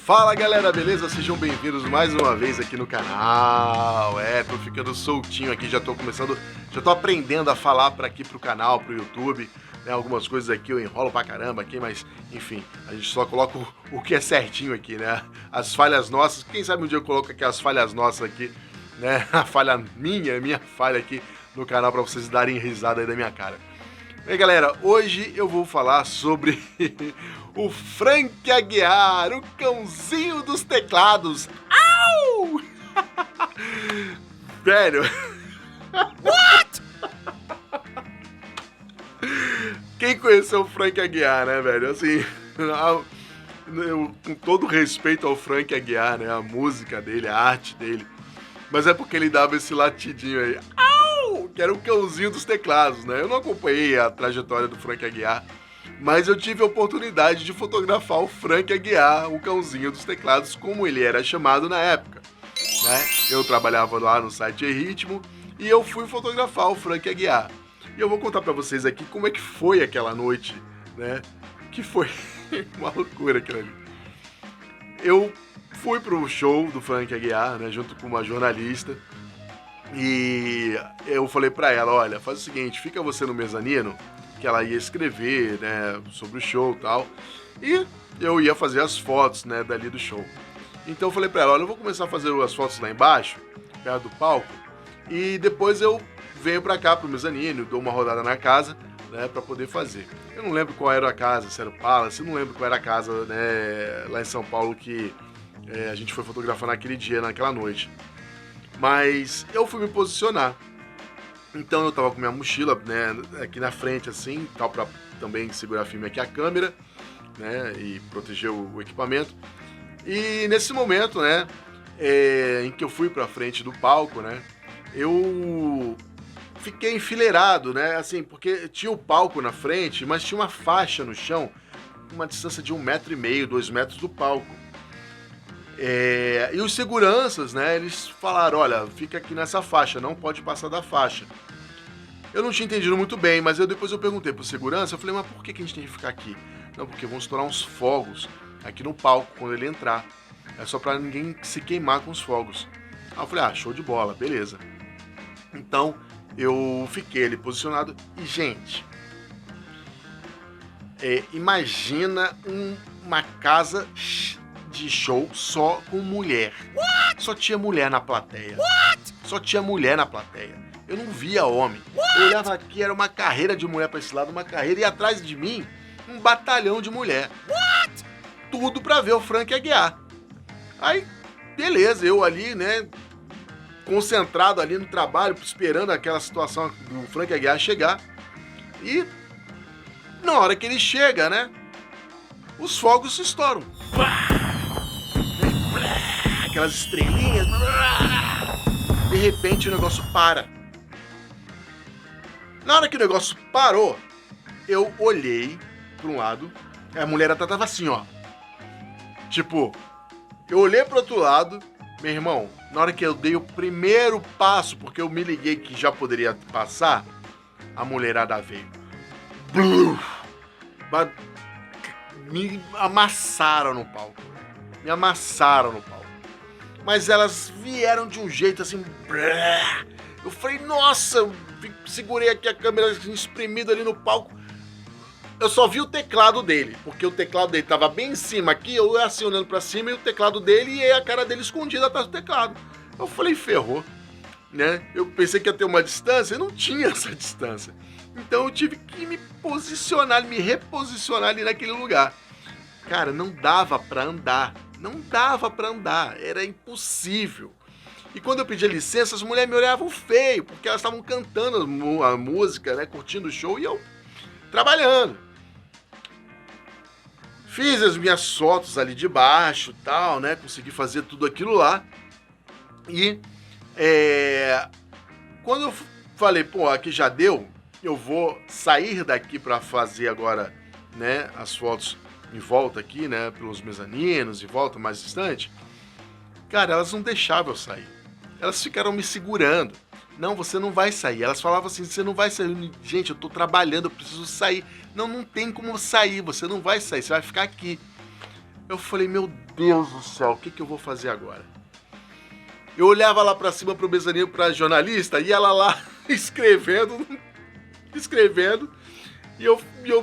Fala galera, beleza? Sejam bem-vindos mais uma vez aqui no canal. Tô ficando soltinho aqui, já tô aprendendo a falar pro canal, pro YouTube, né? Algumas coisas aqui eu enrolo pra caramba aqui, mas enfim, a gente só coloca o que é certinho aqui, né? As falhas nossas, quem sabe um dia eu coloco aqui as falhas nossas aqui, né? A falha minha falha aqui no canal pra vocês darem risada aí da minha cara. Bem, galera, hoje eu vou falar sobre o Frank Aguiar, o cãozinho dos teclados. Au! Velho. What? Quem conheceu o Frank Aguiar, né, velho? Assim, com todo respeito ao Frank Aguiar, né? A música dele, a arte dele. Mas é porque ele dava esse latidinho aí. Que era o cãozinho dos teclados, né? Eu não acompanhei a trajetória do Frank Aguiar, mas eu tive a oportunidade de fotografar o Frank Aguiar, o cãozinho dos teclados, como ele era chamado na época, né? Eu trabalhava lá no site E-Ritmo e eu fui fotografar o Frank Aguiar. E eu vou contar pra vocês aqui como é que foi aquela noite, né? Que foi uma loucura aquilo ali. Eu fui pro show do Frank Aguiar, né? Junto com uma jornalista. E eu falei pra ela, olha, faz o seguinte, fica você no mezanino, que ela ia escrever, né, sobre o show e tal, e eu ia fazer as fotos, né, dali do show. Então eu falei pra ela, olha, eu vou começar a fazer as fotos lá embaixo, perto do palco, e depois eu venho pra cá, pro mezanino, dou uma rodada na casa, né, pra poder fazer. Eu não lembro qual era a casa, se era o Palace, eu não lembro qual era a casa, né, lá em São Paulo que a gente foi fotografar naquele dia, naquela noite. Mas eu fui me posicionar. Então eu tava com minha mochila, né, aqui na frente assim, tal, pra também segurar firme aqui a câmera, né, e proteger o equipamento. E nesse momento, né, em que eu fui pra frente do palco, né, eu fiquei enfileirado, né, assim, porque tinha o palco na frente, mas tinha uma faixa no chão, uma distância de 1,5 m, 2 metros do palco. E os seguranças, né, eles falaram, olha, fica aqui nessa faixa, não pode passar da faixa. Eu não tinha entendido muito bem, mas depois eu perguntei pro segurança, eu falei, mas por que a gente tem que ficar aqui? Não, porque vão estourar uns fogos aqui no palco quando ele entrar. É só pra ninguém se queimar com os fogos. Aí eu falei, show de bola, beleza. Então, eu fiquei ali posicionado e, gente, imagina uma casa de show só com mulher. What? Só tinha mulher na plateia. What? Só tinha mulher na plateia. Eu não via homem. What? Eu olhava aqui, era uma carreira de mulher pra esse lado, uma carreira, e atrás de mim, um batalhão de mulher. What? Tudo pra ver o Frank Aguiar. Aí, beleza, eu ali, né, concentrado ali no trabalho, esperando aquela situação do Frank Aguiar chegar. E, na hora que ele chega, né, os fogos se estouram. Aquelas estrelinhas. De repente o negócio para. Na hora que o negócio parou, eu olhei para um lado, a mulher tava assim, ó. Tipo, eu olhei pro outro lado, meu irmão, na hora que eu dei o primeiro passo, porque eu me liguei que já poderia passar, a mulherada veio. Me amassaram no palco. Mas elas vieram de um jeito assim. Eu falei, nossa, eu segurei aqui a câmera espremida ali no palco. Eu só vi o teclado dele, porque o teclado dele tava bem em cima aqui, eu assim olhando pra cima, e o teclado dele e a cara dele escondida atrás do teclado. Eu falei, ferrou, né? Eu pensei que ia ter uma distância, e não tinha essa distância. Então eu tive que me reposicionar ali naquele lugar. Cara, não dava pra andar. Era impossível. E quando eu pedi licença, as mulheres me olhavam feio, porque elas estavam cantando a música, né, curtindo o show, e eu trabalhando. Fiz as minhas fotos ali de baixo e tal, né, consegui fazer tudo aquilo lá. E quando eu falei, pô, aqui já deu, eu vou sair daqui pra fazer agora, né, as fotos em volta aqui, né, pelos mezaninos, em volta mais distante. Cara, elas não deixavam eu sair. Elas ficaram me segurando. Não, você não vai sair. Elas falavam assim, você não vai sair. Gente, eu tô trabalhando, eu preciso sair. Não tem como sair, você não vai sair, você vai ficar aqui. Eu falei, meu Deus do céu, o que eu vou fazer agora? Eu olhava lá pra cima pro mezanino, pra jornalista, e ela lá escrevendo, e eu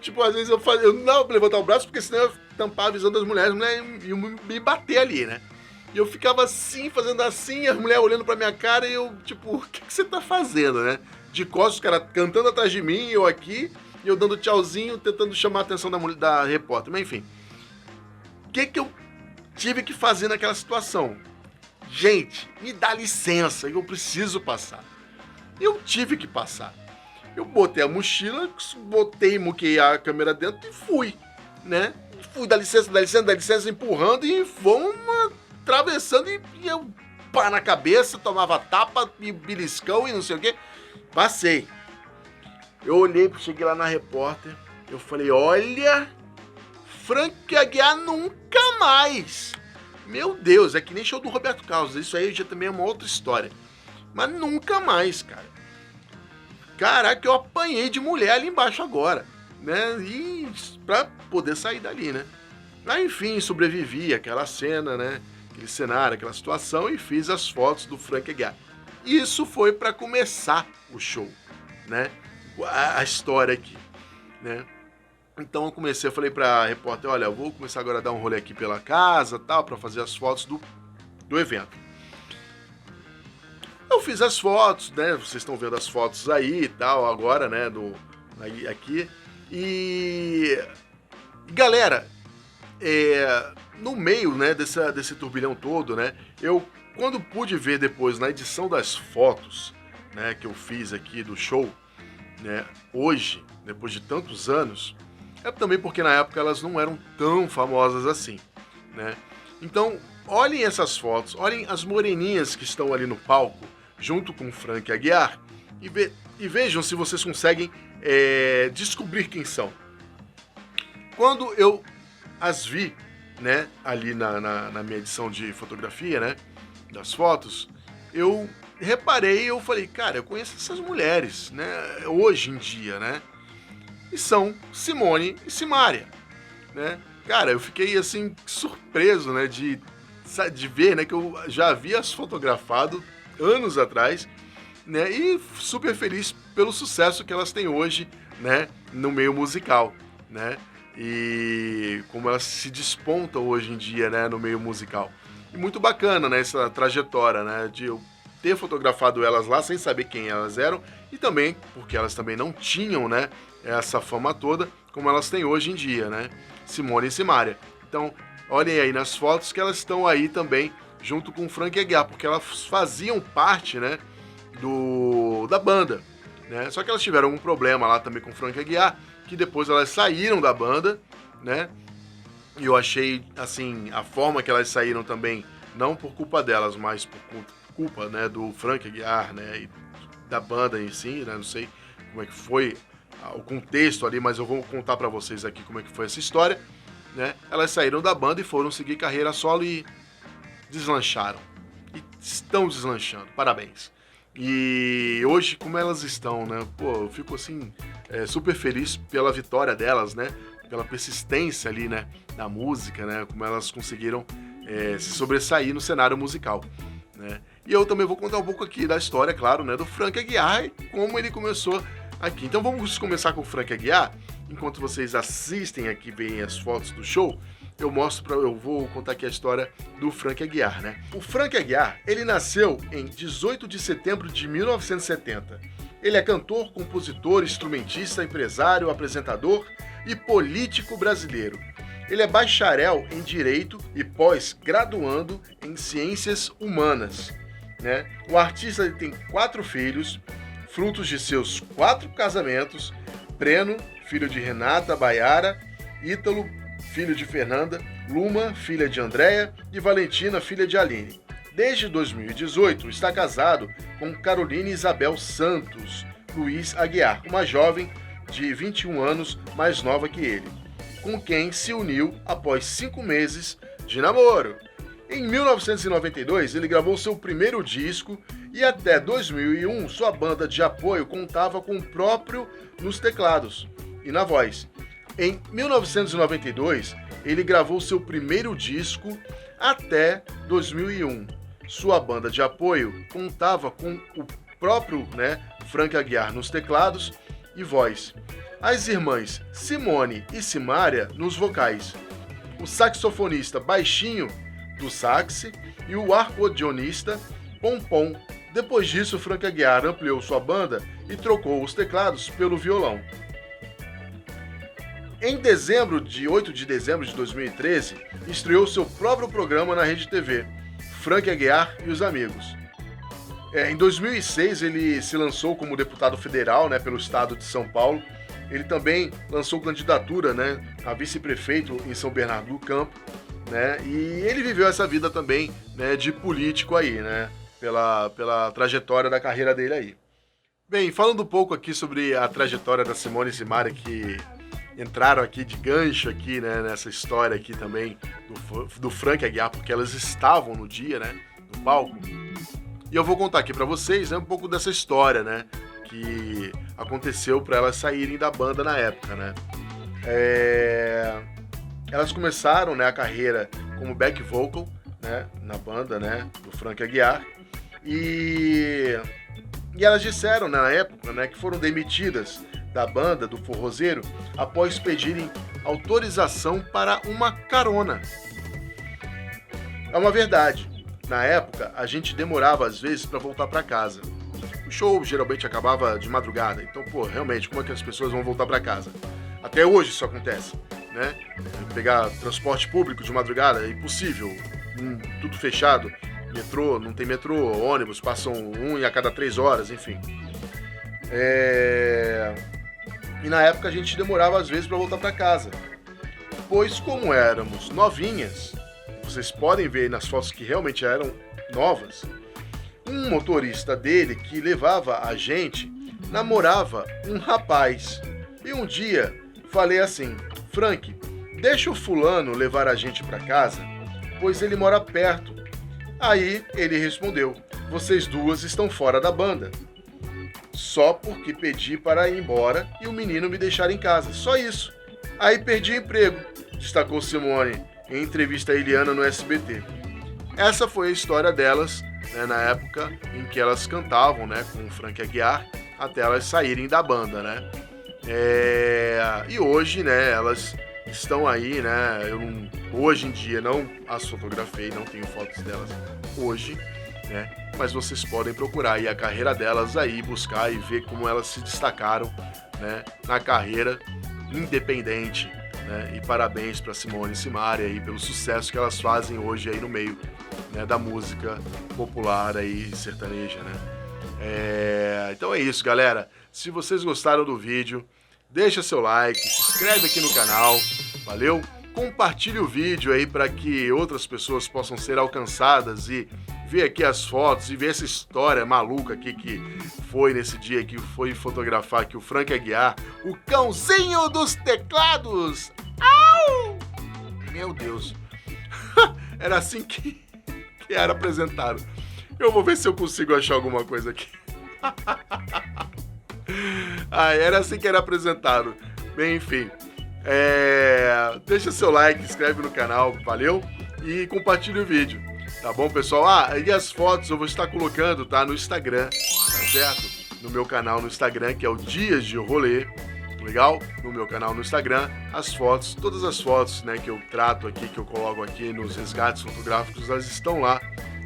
tipo, às vezes eu não levantar o braço, porque senão eu tampar a visão das mulheres iam me bater ali, né? E eu ficava assim, fazendo assim, as mulheres olhando pra minha cara, e eu, tipo, o que você tá fazendo, né? De costas, os caras cantando atrás de mim, eu aqui, e eu dando tchauzinho, tentando chamar a atenção da repórter. Mas enfim, o que eu tive que fazer naquela situação? Gente, me dá licença, eu preciso passar. Eu tive que passar. Eu botei a mochila, muquei a câmera dentro e fui, né? Fui, dá licença, empurrando e vamos atravessando e eu pá na cabeça, tomava tapa e beliscão e não sei o quê. Passei. Eu olhei, cheguei lá na repórter, eu falei, olha, Frank Aguiar nunca mais. Meu Deus, é que nem show do Roberto Carlos, isso aí já também é uma outra história. Mas nunca mais, cara. Caraca, eu apanhei de mulher ali embaixo agora, né? E pra poder sair dali, né? Aí, enfim, sobrevivi àquela cena, né? Aquele cenário, aquela situação e fiz as fotos do Frank Aguiar. Isso foi pra começar o show, né? A história aqui, né? Então eu falei pra repórter, olha, eu vou começar agora a dar um rolê aqui pela casa, tal, pra fazer as fotos do evento. Eu fiz as fotos, né? Vocês estão vendo as fotos aí e tal, agora, né? Aqui. E galera, no meio, né, desse turbilhão todo, né? Eu, quando pude ver depois na edição das fotos, né, que eu fiz aqui do show, né? Hoje, depois de tantos anos, é também porque na época elas não eram tão famosas assim, né? Então, olhem essas fotos, olhem as moreninhas que estão ali no palco, junto com o Frank Aguiar, e vejam se vocês conseguem descobrir quem são. Quando eu as vi, né, ali na minha edição de fotografia, né, das fotos, eu reparei, eu falei, cara, eu conheço essas mulheres, né, hoje em dia, né, e são Simone e Simária, né. Cara, eu fiquei, assim, surpreso, né, de ver, né, que eu já havia as fotografado anos atrás, né, e super feliz pelo sucesso que elas têm hoje, né, no meio musical, né, e como elas se despontam hoje em dia, né, no meio musical. E muito bacana, né, essa trajetória, né, de eu ter fotografado elas lá sem saber quem elas eram e também porque elas também não tinham, né, essa fama toda como elas têm hoje em dia, né, Simone e Simária. Então, olhem aí nas fotos que elas estão aí também junto com o Frank Aguiar, porque elas faziam parte, né, da banda, né? Só que elas tiveram um problema lá também com o Frank Aguiar, que depois elas saíram da banda, né? E eu achei, assim, a forma que elas saíram também, não por culpa delas, mas por culpa, né, do Frank Aguiar, né, e da banda em si, né? Não sei como é que foi o contexto ali, mas eu vou contar pra vocês aqui como é que foi essa história, né? Elas saíram da banda e foram seguir carreira solo e deslancharam. E estão deslanchando. Parabéns. E hoje, como elas estão, né? Pô, eu fico assim, super feliz pela vitória delas, né? Pela persistência ali, né? Da música, né? Como elas conseguiram se sobressair no cenário musical, né? E eu também vou contar um pouco aqui da história, claro, né? Do Frank Aguiar e como ele começou aqui. Então vamos começar com o Frank Aguiar. Enquanto vocês assistem aqui, veem as fotos do show, eu vou contar aqui a história do Frank Aguiar, né? O Frank Aguiar, ele nasceu em 18 de setembro de 1970. Ele é cantor, compositor, instrumentista, empresário, apresentador e político brasileiro. Ele é bacharel em Direito e pós-graduando em Ciências Humanas, né? O artista tem 4 filhos, frutos de seus 4 casamentos: Breno, filho de Renata Baiara, Ítalo, filho de Fernanda, Luma, filha de Andréia, e Valentina, filha de Aline. Desde 2018, está casado com Caroline Isabel Santos Luiz Aguiar, uma jovem de 21 anos mais nova que ele, com quem se uniu após 5 meses de namoro. Em 1992, ele gravou seu primeiro disco e até 2001, sua banda de apoio contava com o próprio nos teclados e na voz. Em 1992, ele gravou seu primeiro disco até 2001. Sua banda de apoio contava com o próprio, Frank Aguiar nos teclados e voz. As irmãs Simone e Simária nos vocais. O saxofonista baixinho do sax e o arcodionista Pompom. Depois disso, Frank Aguiar ampliou sua banda e trocou os teclados pelo violão. Em 8 de dezembro de 2013, estreou seu próprio programa na Rede TV, Frank Aguiar e os Amigos. Em 2006, ele se lançou como deputado federal, pelo estado de São Paulo. Ele também lançou candidatura, a vice-prefeito em São Bernardo do Campo, e ele viveu essa vida também, de político aí, pela trajetória da carreira dele aí. Bem, falando um pouco aqui sobre a trajetória da Simone e Simária, que entraram aqui de gancho aqui, nessa história aqui também do Frank Aguiar, porque elas estavam no dia, no palco. E eu vou contar aqui pra vocês, um pouco dessa história, que aconteceu para elas saírem da banda na época, Elas começaram, a carreira como back vocal, na banda, do Frank Aguiar. E elas disseram, na época, que foram demitidas da banda, do forrozeiro, após pedirem autorização para uma carona. É uma verdade. Na época, a gente demorava às vezes para voltar para casa. O show geralmente acabava de madrugada, então, realmente, como é que as pessoas vão voltar para casa? Até hoje isso acontece, Pegar transporte público de madrugada é impossível, tudo fechado. Metrô, não tem metrô, ônibus, passam um a cada 3 horas, enfim. E na época a gente demorava às vezes para voltar para casa. Pois como éramos novinhas, vocês podem ver nas fotos que realmente eram novas, um motorista dele que levava a gente namorava um rapaz. E um dia falei assim: Frank, deixa o fulano levar a gente para casa, pois ele mora perto. Aí ele respondeu: vocês duas estão fora da banda. Só porque pedi para ir embora e o menino me deixar em casa. Só isso. Aí perdi o emprego, destacou Simone em entrevista a Eliana no SBT. Essa foi a história delas, na época em que elas cantavam, com o Frank Aguiar, até elas saírem da banda, E hoje, elas estão aí, hoje em dia não as fotografei, não tenho fotos delas hoje, mas vocês podem procurar aí a carreira delas aí, buscar e ver como elas se destacaram, na carreira independente, e parabéns para Simone e Simária aí pelo sucesso que elas fazem hoje aí no meio, da música popular aí sertaneja, Então é isso, galera. Se vocês gostaram do vídeo, deixa seu like, se inscreve aqui no canal, valeu? Compartilhe o vídeo aí para que outras pessoas possam ser alcançadas e ver aqui as fotos e ver essa história maluca aqui que foi nesse dia que foi fotografar aqui o Frank Aguiar, o cãozinho dos teclados. Au! Meu Deus. Era assim que era apresentado. Eu vou ver se eu consigo achar alguma coisa aqui. Era assim que era apresentado. Bem, enfim. Deixa seu like, inscreve no canal, valeu? E compartilha o vídeo, tá bom, pessoal? E as fotos eu vou estar colocando, no Instagram, tá certo? No meu canal no Instagram, que é o Dias de Rolê, legal? No meu canal no Instagram, as fotos, todas as fotos, que eu trato aqui, que eu coloco aqui nos resgates fotográficos, elas estão lá,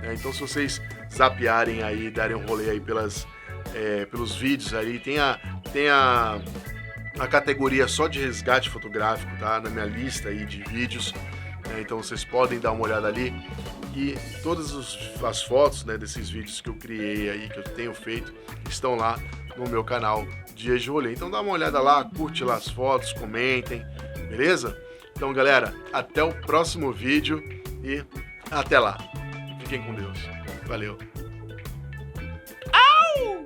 Então se vocês zapearem aí, darem um rolê aí pelos vídeos aí, tem a categoria só de resgate fotográfico, tá? Na minha lista aí de vídeos, então vocês podem dar uma olhada ali e todas as fotos, desses vídeos que eu criei aí, que eu tenho feito, estão lá no meu canal Dias de Rolê. Então dá uma olhada lá, curte lá as fotos, comentem, beleza? Então, galera, até o próximo vídeo e até lá. Fiquem com Deus. Valeu. Au!